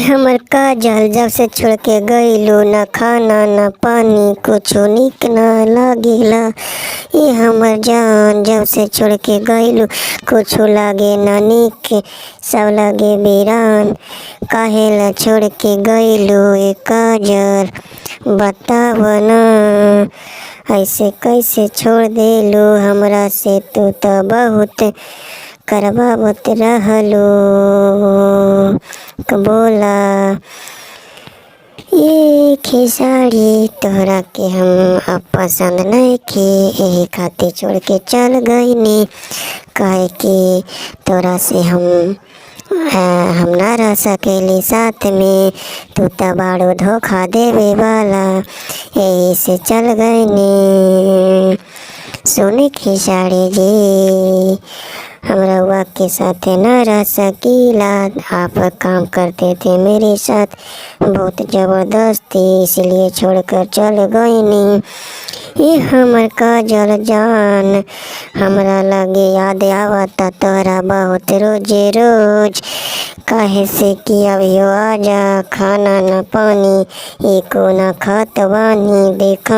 हमर काजल जब से छोड़ के गइलू, न खाना न पानी कुछो निक न लागेला। ये हमर जान जब से छोड़ के गइलू, कुछो लागे न निक, सब लागे वीरान। काहेला छोड़ के गइलू ए काजल, बताव न ऐसे कैसे छोड़ देलू हमरा से। तू त बहुत करवावत रहलू, बोला ये खेसारी तोहरा के हम अब पसंद नइखे, एही खातिर छोड़ के चल गइनी। काहे कि तोरा से हम ना रह सकेली साथ में, तू त बाड़ो धोखा देवे वाला, यही से चल गइनी। सुने खेसारी जी, हम रउआ के साथ न रह सकीला, आप काम करते थे मेरे साथ बहुत ज़बरदस्ती, इसलिए छोड़कर चल गइनी। ये हमर काजल जान, हमरा लगे याद आवता तोहरा बहुत रोजे रोज। काहे से कि अभियो आजा, खाना न पानी एको न खात बानी, देखा